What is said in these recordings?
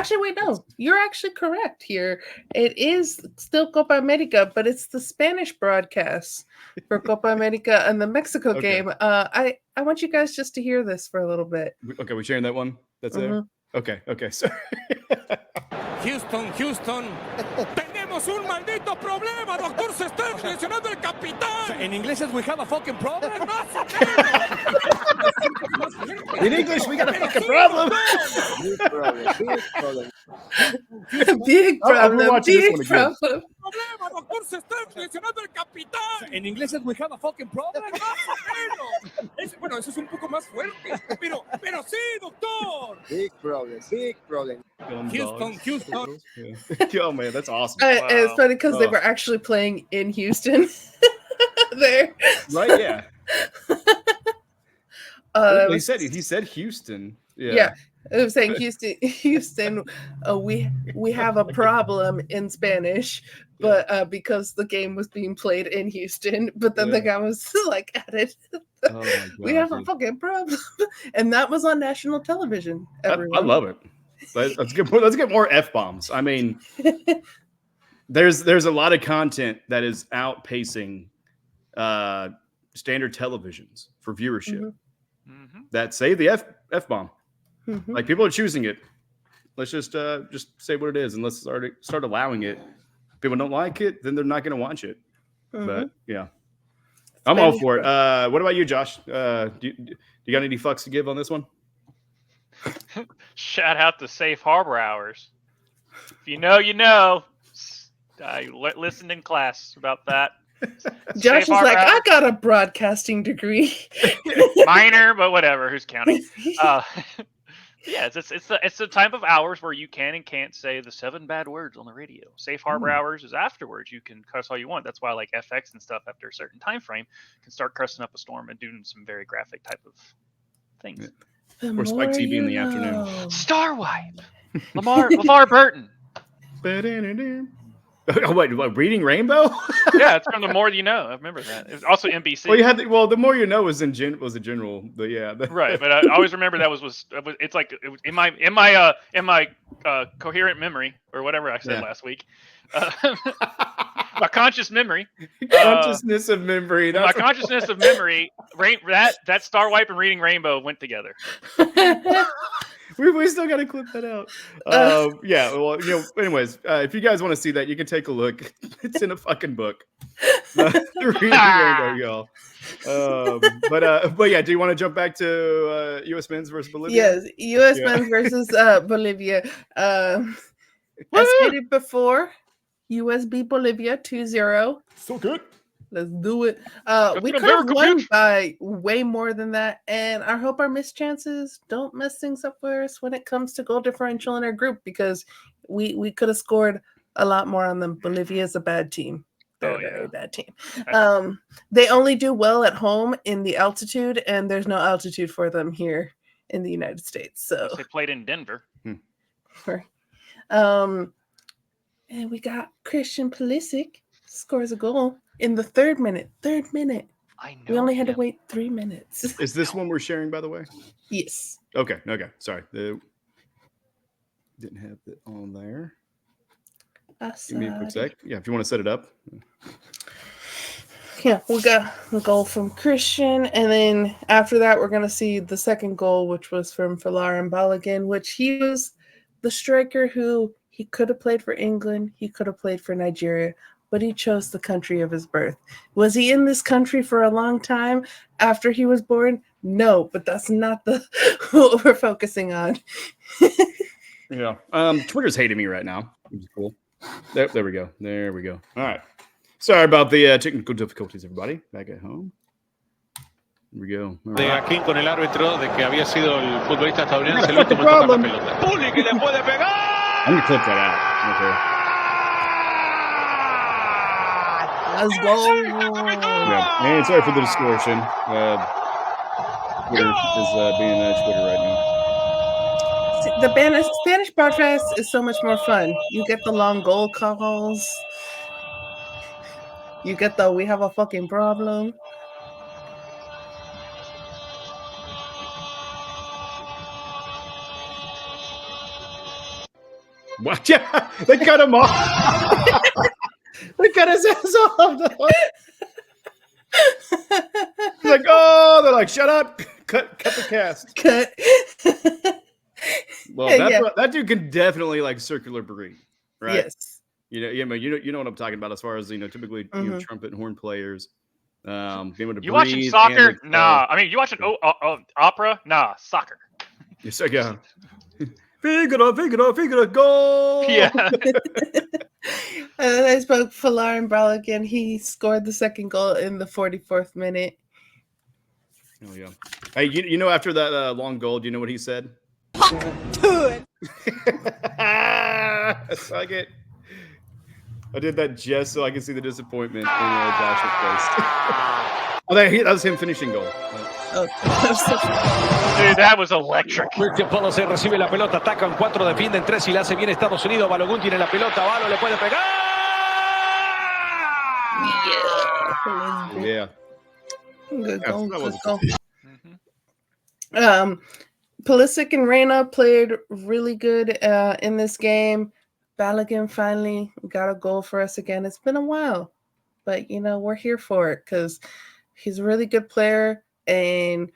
Actually, wait, no. You're actually correct here. It is still Copa America, but it's the Spanish broadcast for Copa America and the Mexico game. I want you guys just to hear this for a little bit. Okay, we're sharing that one? That's there? Okay, sorry. Houston, tenemos un maldito problema, doctor. Se está lesionando el capitán. En inglés es we have a fucking problem. In English, we got a fucking problem. Big problem. Big problem. Big problem. Problema, doctor. Se está lesionando el capitán. En inglés es we have a fucking problem. Bueno, eso es un poco más fuerte. Pero sí, doctor. Big problem. Houston. Oh man, that's awesome. Wow. It's funny because they were actually playing in Houston. There, right? Yeah. He said Houston. Yeah. I was saying Houston. We have a problem in Spanish, but because the game was being played in Houston, but then the guy was like at it. Oh God, we have a fucking problem, and that was on national television. I love it. Let's get more F-bombs. I mean, there's a lot of content that is outpacing standard televisions for viewership that say the F-bomb. Like people are choosing it. Let's just say what it is, and let's start allowing it. If people don't like it, then they're not going to watch it. But yeah, I'm all for it. What about you, Josh? Do you got any fucks to give on this one? Shout out to Safe Harbor Hours. If you know, you know. I listened in class about that. Josh is like, I got a broadcasting degree. Minor, but whatever. Who's counting? Yeah, it's the type of hours where you can and can't say the 7 bad words on the radio. Safe Harbor Hours is afterwards. You can cuss all you want. That's why like FX and stuff after a certain time frame can start cussing up a storm and doing some very graphic type of things. Or Spike TV in the afternoon. Star Wipe. LeVar Burton. Oh, wait, Reading Rainbow? Yeah, it's from The More You Know. I remember that. It was also NBC. Well, The More You Know was a general, but yeah. Right, but I always remember that was it's like it was in my coherent memory or whatever I said last week. My conscious memory. Consciousness of memory. My consciousness of memory. That Star Wipe and Reading Rainbow went together. We still got to clip that out. Yeah. Well, anyways, if you guys want to see that, you can take a look. It's in a fucking book. Reading Rainbow, y'all. But yeah, do you want to jump back to U.S. men's versus Bolivia? Yes, U.S. men's versus Bolivia. As stated before, U.S. beat Bolivia 2-0. So good. Let's do it. We could have won by way more than that, and I hope our missed chances don't mess things up for us when it comes to goal differential in our group, because we could have scored a lot more on them. Bolivia is a bad team. They're a very bad team. They only do well at home in the altitude, and there's no altitude for them here in the United States. So they played in Denver. And we got Christian Pulisic scores a goal in the third minute. I know. We only had to wait 3 minutes. Is this one we're sharing, by the way? Yes. Okay. Sorry. Didn't have it on there. Give me a quick sec. Yeah, if you want to set it up. Yeah, we got a goal from Christian, and then after that, we're going to see the second goal, which was from Folarin Balogun, which he was the striker who he could have played for England, he could have played for Nigeria, but he chose the country of his birth. Was he in this country for a long time after he was born? No, but that's not what we're focusing on. Yeah. Twitter's hating me right now, which is cool. There we go. All right. Sorry about the technical difficulties, everybody. Back at home. Here we go. Right. De aquí con el árbitro de que había sido el futbolista estadounidense el último en tocar la pelota. ¡Puli que le puede pegar! I'm going to clip that out. Okay. Let's go. Yeah. And sorry for the distortion. Twitter is being Twitter right now. The Spanish broadcast is so much more fun. You get the long goal calls. You get the we have a fucking problem. What? Yeah, they cut him off. They cut his ass off. He's like, oh, they're like, shut up. Cut the cast. Cut. Well, that dude can definitely like circular breathe, right? Yes. You know what I'm talking about as far as typically trumpet and horn players. Being able to you watching soccer? Nah. I mean, you watching opera? Nah, soccer. Yes, yeah. Figaro, goal! Yeah. I spoke for Lauren Braligan. He scored the second goal in the 44th minute. Oh, yeah. Hey, you know, after that long goal, do you know what he said? Do it. That's like it. I did that just so I can see the disappointment in Josh's face. Oh, that was him finishing goal. Oh, dude, that was electric. Christian Polo se recibe la pelota, atacan 4, defienden 3 y la hace bien Estados Unidos. Balogun tiene la pelota, Balo le puede pegar. Yeah. Good goal. Good goal. Pulisic and Reyna played really good in this game. Balogun finally got a goal for us again. It's been a while, but we're here for it because he's a really good player, and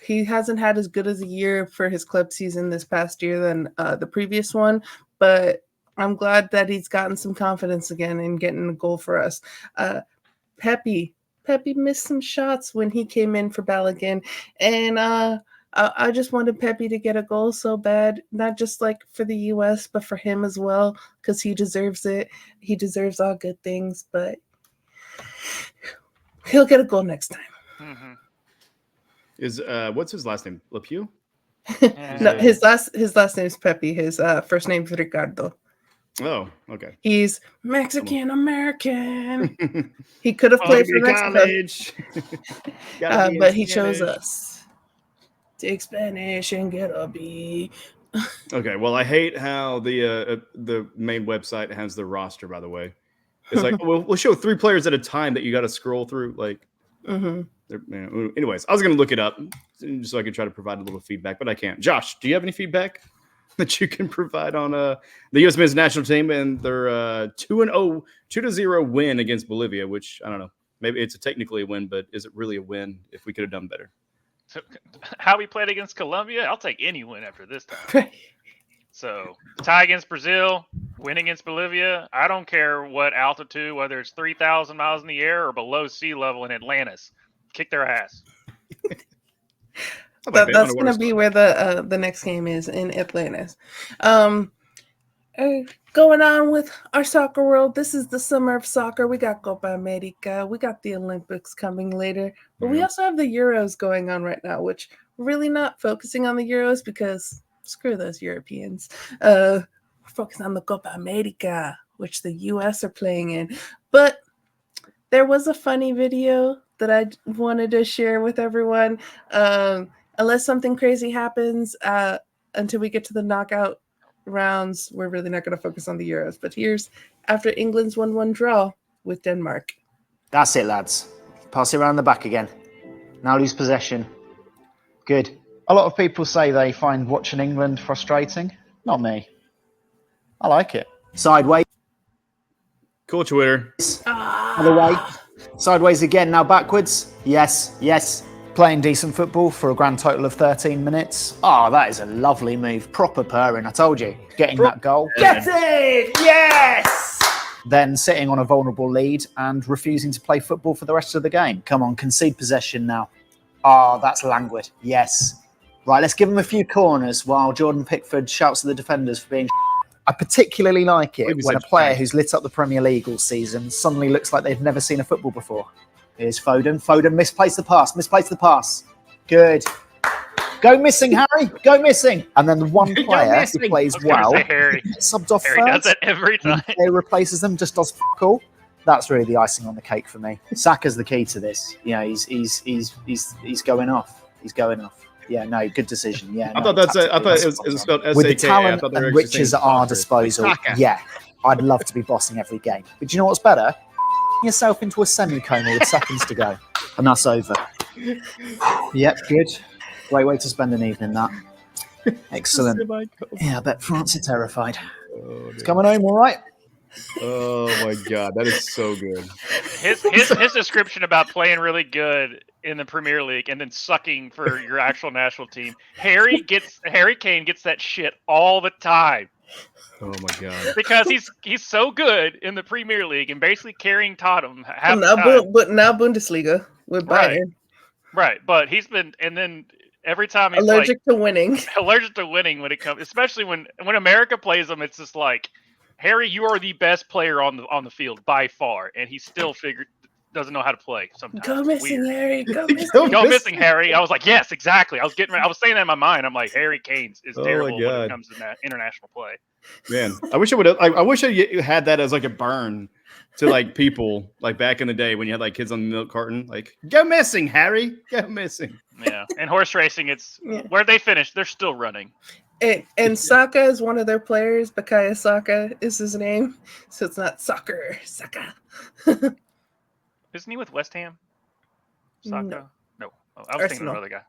he hasn't had as good as a year for his club season this past year than the previous one. But I'm glad that he's gotten some confidence again in getting a goal for us. Pepe missed some shots when he came in for Balogun, and I just wanted Pepe to get a goal so bad, not just like for the U.S., but for him as well, because he deserves it. He deserves all good things, but he'll get a goal next time. Mm-hmm. Is what's his last name? Lepew? No, his last name is Pepe. His first name is Ricardo. Oh, okay. He's Mexican American. He could have played for Mexico, but he chose us. Take Spanish and get a B. Okay, well, I hate how the main website has the roster. By the way, it's like we'll show 3 players at a time that you got to scroll through. Like, anyways, I was gonna look it up just so I could try to provide a little feedback, but I can't. Josh, do you have any feedback that you can provide on the U.S. men's national team and their 2-0 win against Bolivia? Which I don't know. Maybe it's technically a win, but is it really a win if we could have done better? So, how we played against Colombia, I'll take any win after this time. So, tie against Brazil, win against Bolivia. I don't care what altitude, whether it's 3,000 miles in the air or below sea level in Atlantis. Kick their ass. That's going to be where the next game is, in Atlantis. Going on with our soccer world, this is the summer of soccer. We got Copa America. We got the Olympics coming later. But we also have the Euros going on right now, which we're really not focusing on the Euros because screw those Europeans. We're focused on the Copa America, which the U.S. are playing in. But there was a funny video that I wanted to share with everyone. Unless something crazy happens until we get to the knockout rounds, we're really not going to focus on the Euros. But here's after England's 1-1 draw with Denmark. That's it, lads. Pass it around the back again. Now lose possession. Good. A lot of people say they find watching England frustrating. Not me. I like it. Sideways. Cool Twitter. Other way. Sideways again. Now backwards. Yes. Yes. Playing decent football for a grand total of 13 minutes. Oh, that is a lovely move. Proper purring, I told you. Getting that goal. Get it! Yes! Then sitting on a vulnerable lead and refusing to play football for the rest of the game. Come on, concede possession now. Oh, that's languid. Yes. Right, let's give them a few corners while Jordan Pickford shouts at the defenders for being I particularly like it when a player who's lit up the Premier League all season suddenly looks like they've never seen a football before. Here's Foden. Foden misplaced the pass. Misplaced the pass. Good. Go missing, Harry. Go missing. And then the one player who plays well subbed off Harry does that every time. He replaces them, just does cool. That's really the icing on the cake for me. Saka's the key to this. You know, he's going off. He's going off. Yeah, no, good decision. Yeah, I thought that's it. I thought it was spelled S-A-K. With the talent and riches at our disposal, yeah, I'd love to be bossing every game. But do you know what's better? Yourself into a semi-coma with seconds to go, and that's over. Yep, good. Great way to spend an evening, that. Excellent. Yeah, I bet France are terrified. It's coming home all right. Oh my god, that is so good. His description about playing really good in the Premier League and then sucking for your actual national team. Harry Kane gets that shit all the time. Oh my god. Because he's so good in the Premier League and basically carrying Tottenham half the now, time. but now Bundesliga with Bayern. Right, but he's been, and then every time he's allergic to winning. Allergic to winning when it comes, especially when America plays them. It's just like, Harry, you are the best player on the field by far, and he still doesn't know how to play sometimes. Go missing, Harry. Go missing. Go missing, Harry. I was like, yes, exactly. I was saying that in my mind. I'm like, Harry Kane is terrible when it comes to that international play. Man, I wish I had that as like a burn to like people like back in the day when you had like kids on the milk carton, like, go missing, Harry, go missing. Yeah, and horse racing, it's where they finish, they're still running. And Saka is one of their players. Bukayo Saka is his name, so it's not soccer. Saka. Isn't he with West Ham? Saka? No. I was thinking of another guy.